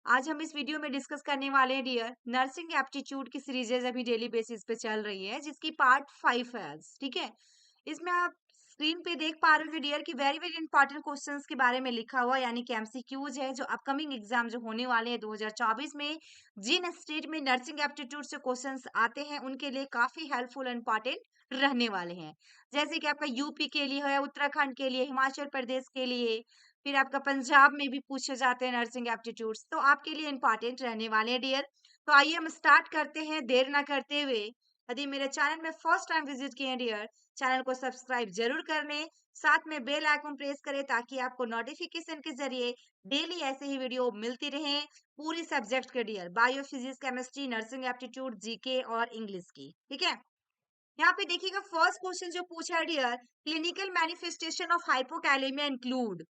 आज हम इस वीडियो में डिस्कस करने वाले हैं डियर नर्सिंग एप्टीट्यूड की सीरीजेज अभी डेली बेसिस पे चल रही है जिसकी पार्ट 5 है आज। ठीक है, इसमें आप स्क्रीन पे देख पा रहे हो डियर की वेरी वेरी इंपॉर्टेंट क्वेश्चंस के बारे में लिखा हुआ यानी कि एमसीक्यूज है जो अपकमिंग एग्जाम जो होने वाले हैं 2024 में जिन स्टेट में नर्सिंग एप्टीट्यूड से क्वेश्चंस आते हैं उनके लिए काफी हेल्पफुल और इंपॉर्टेंट रहने वाले हैं। जैसे कि आपका यूपी के लिए है, उत्तराखंड के लिए, हिमाचल प्रदेश के लिए, फिर आपका पंजाब में भी पूछे जाते हैं नर्सिंग एप्टीट्यूड्स, तो आपके लिए इंपॉर्टेंट रहने वाले हैं डियर। तो आइए हम स्टार्ट करते हैं देर ना करते हुए। यदि मेरे चैनल में फर्स्ट टाइम विजिट किए हैं डियर, चैनल को सब्सक्राइब जरूर कर लें, साथ में बेल आइकन प्रेस करें ताकि आपको नोटिफिकेशन के जरिए डेली ऐसे ही वीडियो मिलती रहे पूरी सब्जेक्ट के dear, bio, physics, chemistry, nursing aptitude, GK और इंग्लिश की। ठीक है, यहाँ पे देखिएगा फर्स्ट क्वेश्चन जो पूछा है dear, clinical manifestation of hypokalaemia include.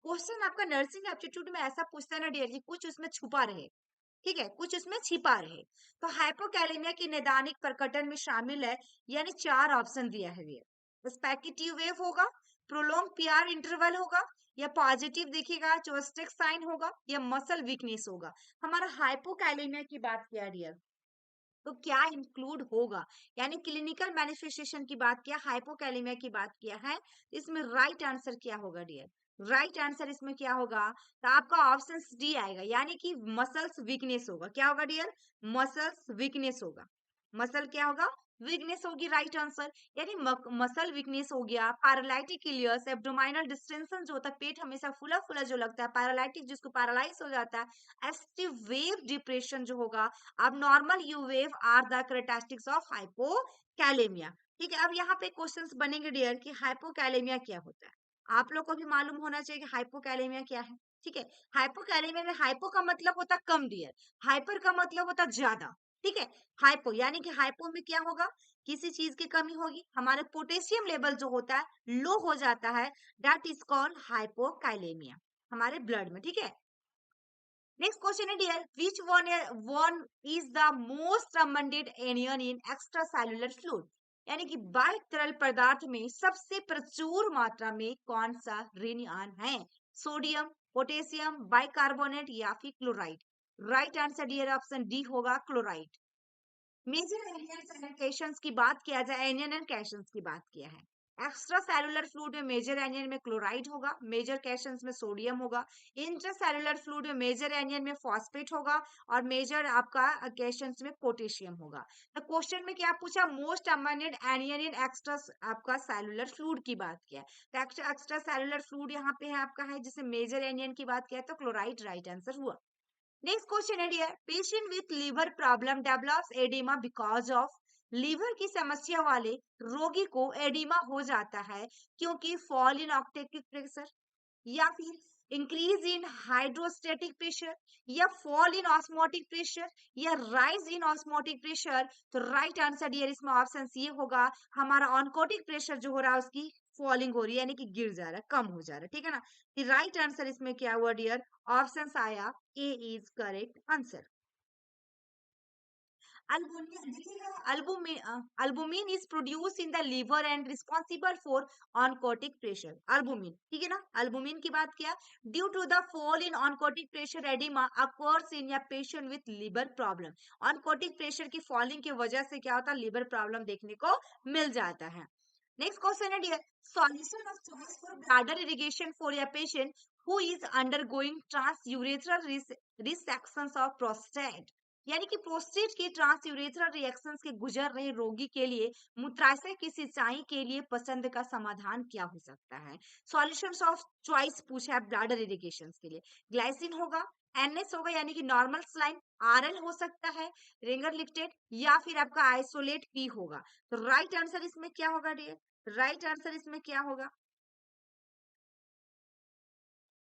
Question आपका नर्सिंग एप्टीट्यूड में ऐसा पूछता है ना डियर जी, कुछ उसमें छुपा रहे। ठीक है, कुछ उसमें छिपा रहे। तो हाइपोकैलेमिया की नैदानिक प्रकटन में शामिल है, यानी 4 ऑप्शन दिया है डियर। स्पेक्टिव वेव होगा, प्रोलॉन्ग पीआर इंटरवल होगा, या पॉजिटिव देखिएगा जोस्टिक साइन होगा, या मसल वीकनेस होगा। हमारा हाइपोकैलेमिया की बात किया डियर, तो क्या इंक्लूड होगा, यानी क्लिनिकल मैनिफेस्टेशन की बात किया, हाइपोकैलेमिया की बात किया है, इसमें राइट आंसर क्या होगा डियर? राइट आंसर इसमें क्या होगा? तो आपका ऑप्शन डी आएगा, यानी कि मसल्स वीकनेस होगा। क्या होगा डियर? मसल्स वीकनेस होगा। मसल क्या होगा? वीकनेस होगी, राइट आंसर। यानी मसल वीकनेस हो गया, पैरालिटिक इलियस, एब्डोमिनल डिस्टेंशन जो होता है, पेट हमेशा फुला फुला जो लगता है, पैरालिटिक जिसको पैरालाइज हो जाता है, एस्टिव वेव डिप्रेशन जो होगा, अब normal U wave are the characteristics of hypokalaemia. ठीक है, अब यहाँ पे क्वेश्चंस बनेंगे डियर कि हाइपोकैलेमिया क्या होता है। आप लोग को भी मालूम होना चाहिए कि हाइपोकैलेमिया क्या है। ठीक है, हाइपोकैलेमिया में हाइपो का मतलब होता कम डियर, हाइपर का मतलब होता ज्यादा। ठीक है, हाइपो यानी कि हाइपो में क्या होगा? किसी चीज की कमी होगी, हमारे पोटेशियम लेवल जो होता है लो हो जाता है, दैट इज कॉल्ड हाइपोकैलेमिया हमारे ब्लड में। ठीक है, नेक्स्ट क्वेश्चन है dear, which one is the most abundant anion in extracellular fluid, यानी कि बाह्य तरल पदार्थ में सबसे प्रचुर मात्रा में कौन सा ऋण आयन है? सोडियम, पोटेशियम, बाइकार्बोनेट या फिर chloride? Right answer dear option D होगा, क्लोराइड। मेजर एनियन कैशंस की बात किया जाए, एनियन एंड कैशंस की बात किया है। एक्स्ट्रा सेलुलर फ्लूइड में मेजर एनियन में क्लोराइड होगा, मेजर कैशंस में सोडियम होगा। इंट्रा सेलुलर फ्लूइड में मेजर एनियन में फॉस्फेट होगा, और मेजर आपका कैशंस में पोटेशियम होगा। तो क्वेश्चन में क्या पूछा? Most abundant anion in extra आपका सेलुलर फ्लूइड की बात किया है। तो एक्स्ट्रा सेलुलर फ्लूइड यहाँ पे है आपका, है जिसे मेजर एनियन की बात किया है, तो क्लोराइड राइट आंसर हुआ। नेक्स्ट क्वेश्चन है dear, patient with liver problem develops oedema because of, liver की समस्या वाले रोगी को एडिमा हो जाता है क्योंकि फॉल इन ऑक्टेटिक प्रेशर, या फिर इंक्रीज इन हाइड्रोस्टेटिक प्रेशर, या फॉल इन ऑस्मोटिक प्रेशर, या राइज इन ऑस्मोटिक प्रेशर। तो राइट आंसर डियर इसमें ऑप्शन सी होगा, हमारा ऑनकोटिक प्रेशर जो हो रहा है उसकी फॉलिंग हो रही है, यानी कि गिर जा रहा है, कम हो जा रहा है। ठीक है ना, राइट आंसर इसमें क्या हुआ डियर? ऑप्शन आया ए इज करेक्ट आंसर। Albumin, देखिएगा, albumin is produced in the liver and responsible for oncotic pressure. Albumin, ठीक है ना, albumin की बात किया। Due to the fall in oncotic pressure, edema occurs in a patient with liver problem. Oncotic pressure की falling की वजह से क्या होता है? liver problem देखने को मिल जाता है। Next question है dear, solution of choice for bladder irrigation for a patient who is undergoing transurethral resections of prostate, यानी कि प्रोस्टेट के ट्रांसयूरेथ्रल रिएक्शंस के गुजर रहे रोगी के लिए मूत्राशय की सिंचाई के लिए पसंद का समाधान क्या हो सकता है? सॉल्यूशंस ऑफ चॉइस पूछा है ब्लैडर इरिगेशन के लिए। ग्लाइसिन होगा, एनएस होगा यानी कि नॉर्मल स्लाइन, आरएल हो सकता है, रिंगर लिक्टेड, या फिर आपका आइसोलेट पी होगा। तो राइट आंसर इसमें क्या होगा डियर? राइट आंसर इसमें क्या होगा?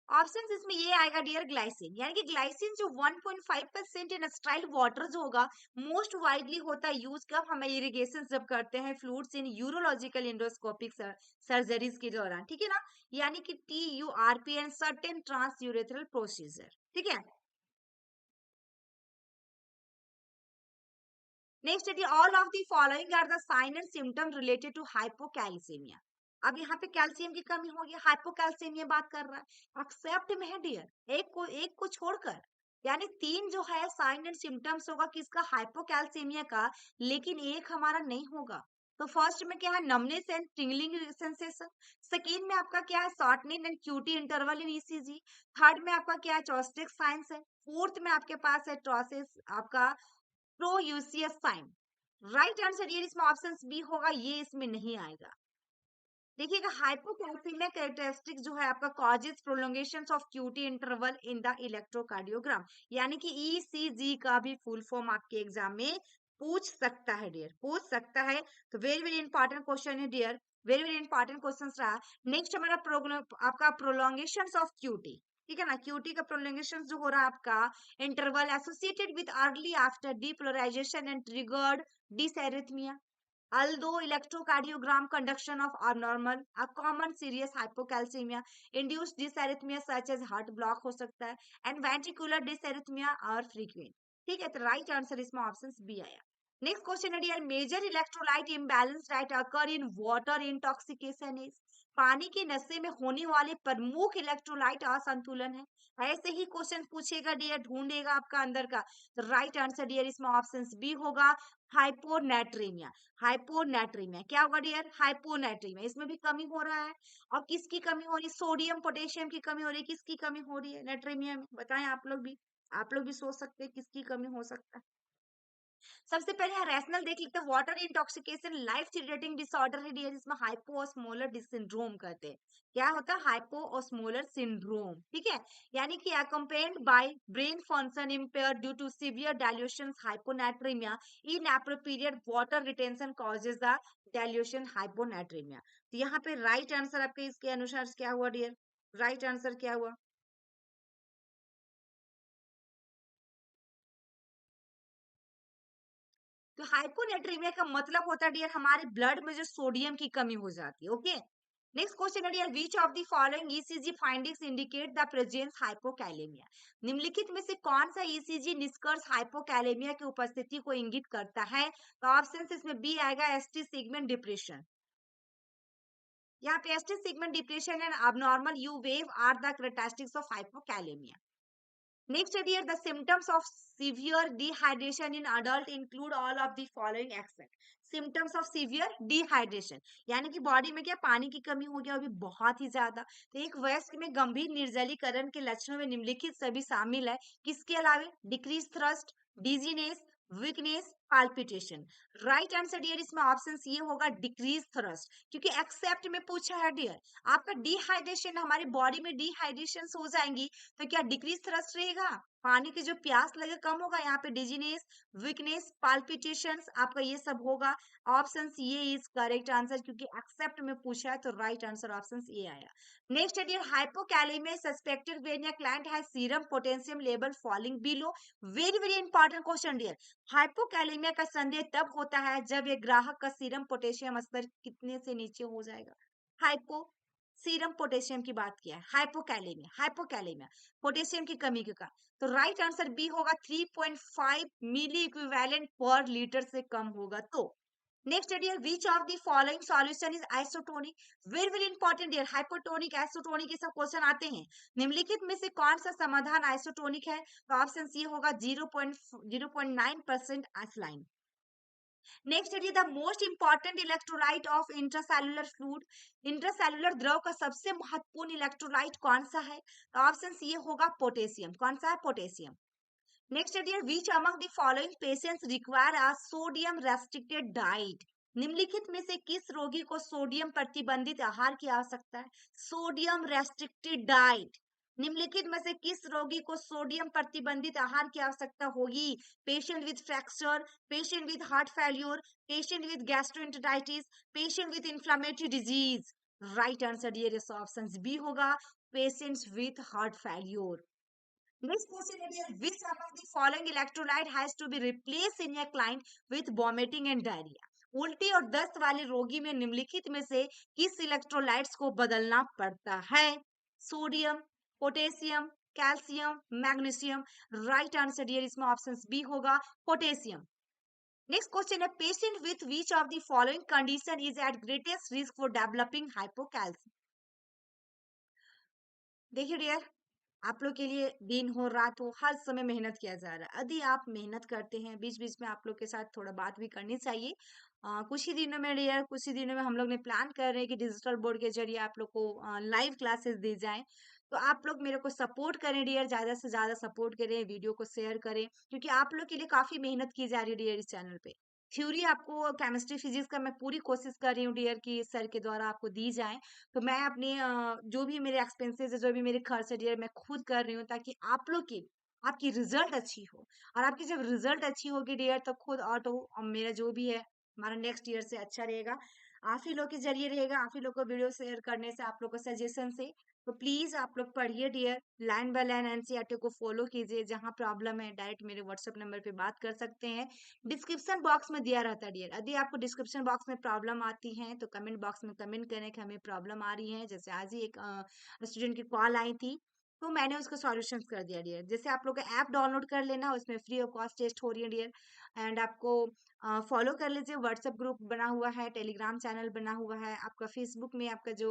ऑप्शन इसमें ये आएगा डियर, ग्लाइसिन, यानी कि ग्लाइसिन जो 1.5% इन स्टाइल वाटर जो होगा मोस्ट वाइडली होता है यूज कब? हमें इरिगेशन जब करते हैं fluids in urological endoscopic surgeries के दौरान। ठीक है ना, यानी कि TURP and certain transurethral procedure. ठीक है, नेक्स्ट है all of the following are the sign and symptom related to hypocalcaemia. अब यहाँ पे कैल्शियम की कमी होगी, हाइपोकैल्सीमिया बात कर रहा है, एक्सेप्ट में है डियर, एक को छोड़कर। यानी तीन जो है साइन एंड सिम्टम्स होगा किसका, हाइपोकैल्सीमिया का, लेकिन एक हमारा नहीं होगा। तो फर्स्ट में क्या है, numbness and tingling sensation. Second में आपका क्या है, shortening and QT interval in ECG. Third में आपका क्या है, चॉस्टिक साइंस है। फोर्थ में आपके पास है ट्रोसिस आपका प्रो यूसीएस साइन। राइट आंसर ये इसमें ऑप्शन बी होगा, ये इसमें नहीं आएगा। देखिएगा, हाइपोकैल्सीमिया कैरेक्टरिस्टिक जो है आपका causes prolongation of QT interval in the electrocardiogram, यानी कि ईसीजी का भी फुल फॉर्म आपके एग्जाम में पूछ सकता है डियर, पूछ सकता है। तो वेरी वेरी इंपॉर्टेंट क्वेश्चन है dear, very very important question रहा। नेक्स्ट हमारा आपका प्रोलोंगेशन ऑफ क्यूटी, ठीक है ना, क्यूटी का प्रोलोंगेशन जो हो रहा है आपका interval associated with early after depolarization and triggered dysrhythmia. Although electrocardiogram conduction of abnormal, a common serious hypocalcemia induced dysarrhythmia such as heart block हो सकता है and ventricular dysarrhythmia are frequent. ठीक है, तो राइट आंसर इसमें option B आया। Next question है dear, major electrolyte imbalance right occur in water intoxication is. पानी के नशे में होने वाले प्रमुख इलेक्ट्रोलाइट असंतुलन है। ऐसे ही क्वेश्चन पूछेगा डियर, ढूंढेगा आपका अंदर का। तो राइट आंसर डियर इसमें ऑप्शन बी होगा, हाइपोनेट्रीमिया। हाइपोनेट्रीमिया क्या होगा डियर, हाइपोनेट्रीमिया, इसमें भी कमी हो रहा है। और किसकी कमी हो रही है, सोडियम पोटेशियम की कमी हो रही है। किसकी कमी हो रही है नेट्रीमिया में, बताएं आप लोग भी, आप लोग भी सोच सकते हैं किसकी कमी हो सकता है। सबसे पहले यहाँ रैशनल देख लेते हैं, water intoxication life threatening disorder है डियर, जिसमें हाइपोओस्मोलर सिंड्रोम कहते हैं। क्या होता है, हाइपोओस्मोलर सिंड्रोम, ठीक है। यानी कि accompanied by brain function impair due to severe dilution hyponatraemia, inappropriate water retention causes the dilution hyponatraemia. तो यहाँ पे राइट आंसर आपके इसके अनुसार क्या हुआ डियर, राइट आंसर क्या हुआ। तो हाइपोनेट्रीमिया का मतलब होता है डियर हमारे ब्लड में जो सोडियम की कमी हो जाती है। ओके, नेक्स्ट क्वेश्चन है dear, which of the following ECG findings indicate the presence hypokalaemia. निम्नलिखित में से कौन सा ईसीजी निष्कर्ष हाइपोकैलेमिया की उपस्थिति को इंगित करता है। तो ऑप्शन इसमें बी आएगा, एसटी सेगमेंट डिप्रेशन। यहाँ पे ST segment depression and abnormal U wave are the characteristics of hypokalaemia. Next here, the symptoms of severe dehydration in adult include all of the following except. Symptoms of severe dehydration यानी कि body में क्या पानी की कमी हो गया अभी बहुत ही ज्यादा। तो एक वयस्क में गंभीर निर्जलीकरण के लक्षणों में निम्नलिखित सभी शामिल है, किसके अलावे, decrease thirst, dizziness, weakness, palpitation. Right answer dear इसमें ऑप्शन ये होगा, डिक्रीज थ्रस्ट, क्योंकि एक्सेप्ट में पूछा है डियर। आपका डिहाइड्रेशन, हमारी बॉडी में डिहाइड्रेशन हो जाएंगी तो क्या डिक्रीज थ्रस्ट रहेगा, पानी की जो प्यास लगे कम होगा। यहाँ पे डिजीनेस, वीकनेस, पाल्पिटेशंस आपका ये सब होगा। ऑप्शन ये इज करेक्ट आंसर, क्योंकि एक्सेप्ट में पूछा है तो राइट आंसर ऑप्शन ये आया। नेक्स्ट है hypokalaemia suspected when your client has serum potassium level falling below. Very very important question dear, hypokalaemia का संदेह तब होता है जब ये ग्राहक का सीरम पोटेशियम स्तर कितने से नीचे हो जाएगा। हाइपो सीरम पोटेशियम की बात किया है, हाइपोकैलेमिया, हाइपोकैलेमिया पोटेशियम की कमी के कारण। तो राइट आंसर बी होगा, 3.5 मिली इक्विवेलेंट पर लीटर से कम होगा तो। नेक्स्ट है dear, which of the following solution is isotonic. Very very important dear, hypotonic, isotonic, ये सब क्वेश्चन आते हैं। निम्नलिखित में से कौन सा समाधान आइसोटोनिक है। तो ऑप्शन ये होगा, 0.9% एथलाइन। नेक्स्ट है the most important electrolyte of intracellular fluid. Intracellular द्रव का सबसे महत्वपूर्ण इलेक्ट्रोलाइट कौन सा है। तो ऑप्शन ये होगा, पोटेशियम। कौन सा है, पोटेशियम। नेक्स्ट है dear, which among the following patients require a sodium restricted diet. निम्नलिखित में से किस रोगी को सोडियम प्रतिबंधित आहार की आवश्यकता है। सोडियम रेस्ट्रिक्टेड डाइट, निम्नलिखित में से किस रोगी को सोडियम प्रतिबंधित आहार की आवश्यकता होगी। Patient with fracture, patient with heart failure, patient with gastroenteritis, patient with inflammatory disease. Right answer dear option B होगा, patients with heart failure. Next question is here, which among the following electrolyte has to be replaced in a client with vomiting and diarrhea? उल्टी और दस्त वाले रोगी में निम्नलिखित में से किस इलेक्ट्रोलाइट्स को बदलना पड़ता है। Sodium, potassium, calcium, magnesium. Right answer dear इसमें ऑप्शन बी होगा, पोटेशियम। नेक्स्ट क्वेश्चन है, patient with which of the following condition is at greatest risk for developing hypocalcaemia. देखिए डियर, आप लोग के लिए दिन हो रात हो हर समय मेहनत किया जा रहा है। यदि आप मेहनत करते हैं, बीच बीच में आप लोग के साथ थोड़ा बात भी करनी चाहिए। कुछ ही दिनों में डियर, कुछ ही दिनों में हम लोग ने प्लान कर रहे हैं कि डिजिटल बोर्ड के जरिए आप लोग को लाइव क्लासेस दी जाएं। तो आप लोग मेरे को सपोर्ट करें डियर, ज्यादा से ज्यादा सपोर्ट करें, वीडियो को शेयर करें, क्योंकि आप लोग के लिए काफी मेहनत की जा रही है डियर इस चैनल पे। थ्योरी आपको केमिस्ट्री फिजिक्स का मैं पूरी कोशिश कर रही हूँ डियर कि सर के द्वारा आपको दी जाए। तो मैं अपनी जो भी मेरे एक्सपेंसेस है, जो भी मेरे खर्च है डियर, मैं खुद कर रही हूँ ताकि आप लोग की आपकी रिजल्ट अच्छी हो। और आपकी जब रिजल्ट अच्छी होगी डियर, तो खुद ऑटो मेरा जो भी है हमारा नेक्स्ट ईयर से अच्छा रहेगा। आप ही लोग के जरिए रहेगा, आप ही लोग को वीडियो शेयर करने से, आप लोग को सजेशन से। तो प्लीज आप लोग पढ़िए dear, line by line NCERT को फॉलो कीजिए। जहाँ प्रॉब्लम है डायरेक्ट मेरे व्हाट्सएप नंबर पे बात कर सकते हैं, डिस्क्रिप्शन बॉक्स में दिया रहता है डियर। यदि आपको डिस्क्रिप्शन बॉक्स में प्रॉब्लम आती है तो कमेंट बॉक्स में कमेंट करें कि हमें प्रॉब्लम आ रही है। जैसे आज ही एक स्टूडेंट की कॉल आई थी, तो मैंने उसको सॉल्यूशंस कर दिया डियर। जैसे आप लोग का ऐप डाउनलोड कर लेना, उसमें फ्री ऑफ कॉस्ट टेस्ट हो रही है डियर। एंड आपको फॉलो कर लीजिए, व्हाट्सएप ग्रुप बना हुआ है, टेलीग्राम चैनल बना हुआ है, आपका फेसबुक में आपका जो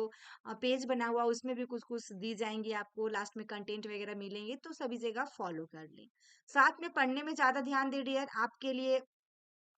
पेज बना हुआ है उसमें भी कुछ कुछ दी जाएंगी आपको, लास्ट में कंटेंट वगैरह मिलेंगे, तो सभी जगह फॉलो कर लें। साथ में पढ़ने में ज्यादा ध्यान दे डियर। आपके लिए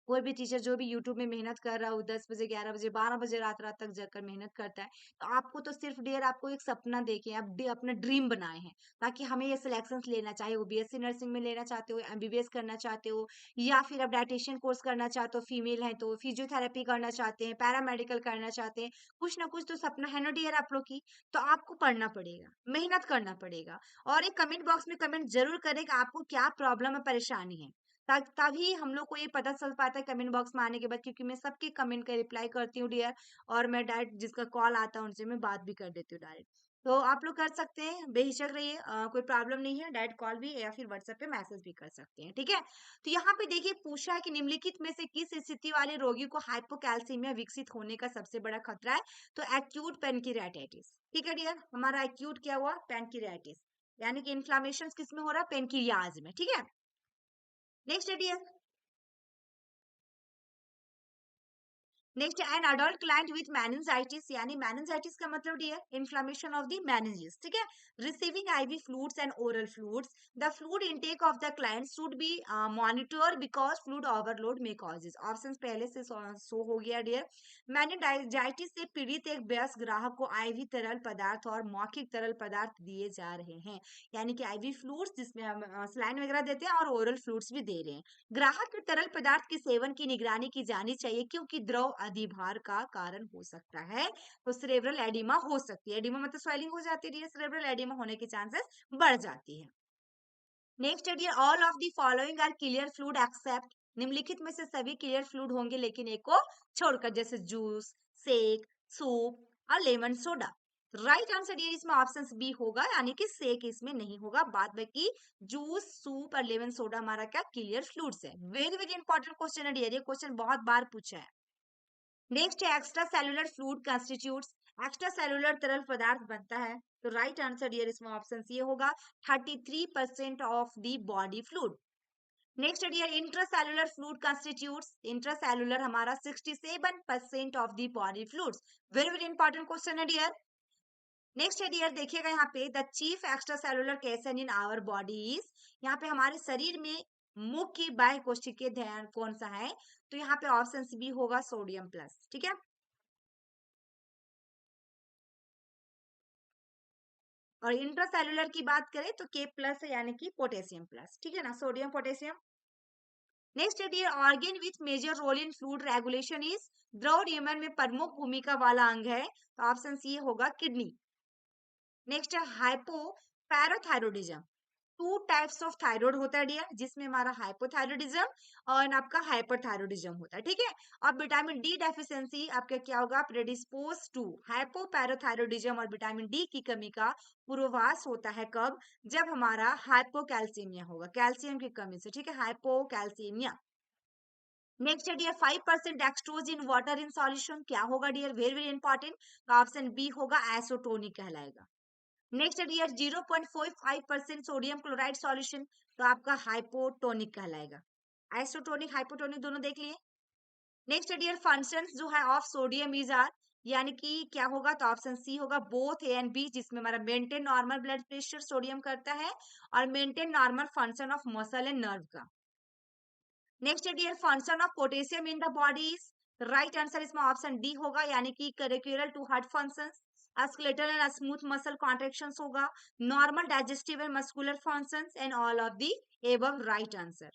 कोई भी टीचर जो भी यूट्यूब में मेहनत कर रहा हो, 10 बजे 11 बजे 12 बजे रात रात तक जाकर मेहनत करता है, तो आपको तो सिर्फ डियर आपको एक सपना देके आप अपना ड्रीम बनाए हैं ताकि हमें ये सिलेक्शंस लेना, चाहे वो बीएससी नर्सिंग में लेना चाहते हो, एमबीबीएस करना चाहते हो, या फिर आप डाइटिशियन कोर्स करना चाहते हो, फीमेल है तो फिजियोथेरेपी करना चाहते हैं, पैरामेडिकल करना चाहते हैं, कुछ ना कुछ तो सपना है ना डियर आप लोग की। तो आपको पढ़ना पड़ेगा, मेहनत करना पड़ेगा। और एक कमेंट बॉक्स में कमेंट जरूर करें कि आपको क्या प्रॉब्लम है, परेशानी है। तभी हम लोग को ये पता चल पाता है कमेंट बॉक्स में आने के बाद, क्योंकि मैं सबके कमेंट का रिप्लाई करती हूँ डियर। और मैं डायरेक्ट जिसका कॉल आता है उनसे मैं बात भी कर देती हूँ डायरेक्ट। तो आप लोग कर सकते हैं, बेहिचक रहिए, कोई प्रॉब्लम नहीं है, डायरेक्ट कॉल भी या फिर व्हाट्सएप पे मैसेज भी कर सकते हैं, ठीक है। तो यहाँ पे देखिए पूछा है कि निम्नलिखित में से किस स्थिति वाले रोगी को हाइपोकैल्सीमिया विकसित होने का सबसे बड़ा खतरा है। तो एक्यूट पेनक्रियाटाइटिस, ठीक है डियर, हमारा एक्यूट क्या हुआ, पेनक्रियाटाइटिस, यानी कि इन्फ्लामेशन किस में हो रहा है, पेनक्रियाज में, ठीक है। Next dear, next an adult client with meningitis, यानी मेनिंजाइटिस का मतलब dear inflammation of the meninges, ठीक है। Receiving IV fluids and oral fluids, the fluid intake of the client should be monitor because fluid overload may causes. Options पहले से show हो गया dear. Meningitis से पीड़ित एक वयस्क ग्राहक को आईवी तरल पदार्थ और मौखिक तरल पदार्थ दिए जा रहे हैं, यानी कि आईवी फ्लूइड्स जिसमें हम सलाइन वगैरह देते हैं और ओरल फ्लूइड्स भी दे रहे हैं। ग्राहक के तरल पदार्थ के सेवन की निगरानी की जानी चाहिए, क्योंकि द्रव अधिभार का कारण हो सकता है। तो सेरेब्रल एडिमा हो सकती है, एडिमा मतलब स्वेलिंग हो जाती है, सेरेब्रल एडिमा होने के चांसेस बढ़ जाती है। नेक्स्ट है dear, all of the following are clear fluid except, निम्नलिखित में से सभी क्लियर फ्लूइड होंगे लेकिन एक को छोड़कर, जैसे जूस, शेक, सूप और lemon soda. Right answer dear इसमें ऑप्शन बी होगा, यानी कि शेक इसमें नहीं होगा, बाद बाकी जूस, सूप और लेमन सोडा हमारा क्या क्लियर फ्लूइड्स है। वेरी वेरी इंपॉर्टेंट क्वेश्चन है डियर, ये क्वेश्चन बहुत बार पूछा है। नेक्स्ट है extracellular fluid constitutes, extracellular तरल पदार्थ बनता है। तो राइट आंसर डियर इसमें ऑप्शन ये होगा, 33% of the body fluid. Next है dear intracellular fluid constitutes, intracellular हमारा 67% of the body fluids. Very very important question है डियर। नेक्स्ट है डियर, देखिएगा यहाँ पे द चीफ एक्स्ट्रा सेलुलर कैसन इन आवर बॉडी इज, यहाँ पे हमारे शरीर में मुख्य बाह्य कोशिकीय ध्यान कौन सा है। तो यहाँ पे ऑप्शन बी होगा सोडियम प्लस, ठीक है। और इंट्रासेलुलर की बात करें तो के प्लस है, यानी कि पोटेशियम प्लस, ठीक है ना, सोडियम पोटेशियम। नेक्स्ट है dear, organ with major role in fluid regulation is, द्रव नियमन में प्रमुख भूमिका वाला अंग है। तो ऑप्शन सी होगा किडनी। नेक्स्ट है हाइपोपैराथायरोडिज्म, टू टाइप्स ऑफ थायराइड होता है डियर, जिसमें हमारा हाइपोथायरोडिज्म और आपका हाइपरथायरोडिज्म होता है, ठीक है। अब विटामिन डी डेफिशिएंसी आपका क्या होगा, प्रेडिस्पोज टू हाइपोपैराथायरोडिज्म, और विटामिन डी की कमी का पूर्वाभास होता है कब, जब हमारा हाइपोकैल्सीमिया होगा, कैल्शियम की कमी से, ठीक है, हाइपोकैल्सीमिया। नेक्स्ट है dear 5% dextrose in water in solution, क्या होगा डियर, वेरी वेरी इंपॉर्टेंट। तो ऑप्शन बी होगा एसोटोनिक कहलाएगा। नेक्स्ट है डियर 0.45% सोडियम क्लोराइड सॉल्यूशन, तो आपका हाइपोटोनिक कहलाएगा। आइसोटोनिक हाइपोटोनिक दोनों देख लिए। नेक्स्ट है डियर फंक्शंस जो है ऑफ सोडियम इज आर, यानी कि क्या होगा, तो ऑप्शन सी होगा बोथ ए एंड बी, जिसमें हमारा maintain normal blood pressure sodium करता है और maintain normal function of muscle and nerve का। नेक्स्ट है dear, function of potassium in the body is, right answer इसमें ऑप्शन डी होगा, यानी कि crucial to heart functions, skeletal and smooth muscle contractions होगा, normal digestive and muscular functions and all of the above, right answer.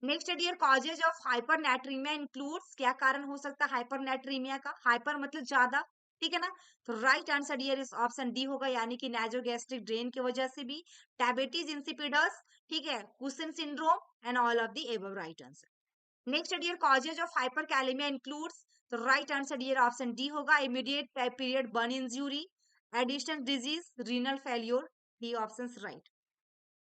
Next dear, causes of hypernatremia includes, क्या कारण हो सकता है हाइपरनेट्रीमिया का, हाइपर मतलब ज्यादा, ठीक है ना, तो राइट आंसर डियर इस ऑप्शन डी होगा, यानी कि नाइजोगैस्ट्रिक ड्रेन की वजह से भी, डायबिटीज इंसिपिडस, ठीक है, Cushing syndrome and all of the above, right answer. Next dear, causes of hyperkalaemia includes, तो right answer dear option D होगा, immediate period burn injury, Addison disease, renal failure, D option right.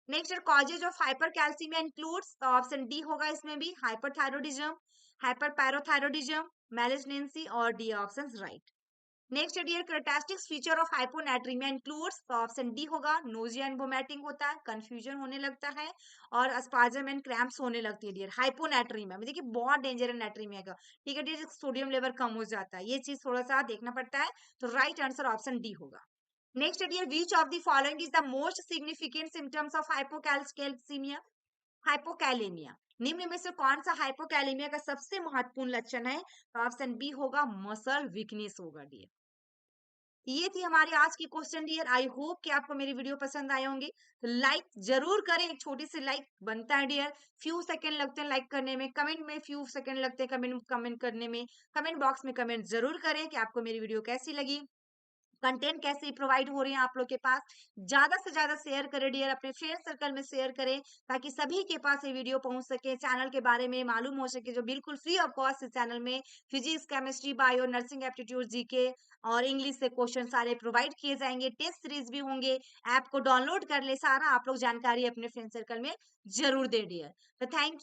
Next causes of hypercalcaemia includes, तो option D होगा इसमें भी, hyperthyroidism, hyperparathyroidism, malignancy, और D option right. Next dear, characteristics feature of hyponatraemia includes, तो option D होगा, nausea and vomiting होता है, confusion होने लगता है, और स्पाज्म एंड क्रैम्प्स होने लगती है डियर हाइपोनेट्रीमिया में। देखिए बहुत डेंजर है नेट्रीमिया का, ठीक है डियर, सोडियम लेवल कम हो जाता है, ये चीज थोड़ा सा देखना पड़ता है, तो राइट आंसर ऑप्शन डी होगा। Next dear, which of the following is the most significant symptoms of hypocalcemia, hypokalemia, निम्न में से कौन सा हाइपोकैलेमिया का सबसे महत्वपूर्ण लक्षण है, तो ऑप्शन बी होगा, मसल वीकनेस होगा डियर। ये थी हमारी आज की क्वेश्चन डियर, आई होप कि आपको मेरी वीडियो पसंद आए होंगे, तो लाइक जरूर करें, एक छोटी सी लाइक बनता है डियर, फ्यू सेकंड लगते हैं लाइक करने में, कमेंट में फ्यू सेकंड लगते हैं कमेंट कमेंट करने में, कमेंट बॉक्स में कमेंट जरूर करें कि आपको मेरी वीडियो कैसी लगी, कंटेंट कैसे प्रोवाइड हो रहे हैं आप लोग के पास, ज्यादा से ज्यादा शेयर करें डियर, अपने फ्रेंड सर्कल में शेयर करें, ताकि सभी के पास ये वीडियो पहुंच सके, चैनल के बारे में मालूम हो सके, जो बिल्कुल फ्री ऑफ कॉस्ट इस चैनल में physics, chemistry, bio, nursing aptitude, GK और इंग्लिश से क्वेश्चन सारे प्रोवाइड किए जाएंगे, टेस्ट सीरीज भी होंगे, ऐप को डाउनलोड कर ले, सारा आप लोग जानकारी अपने फ्रेंड सर्कल में जरूर दे डियर। तो थैंक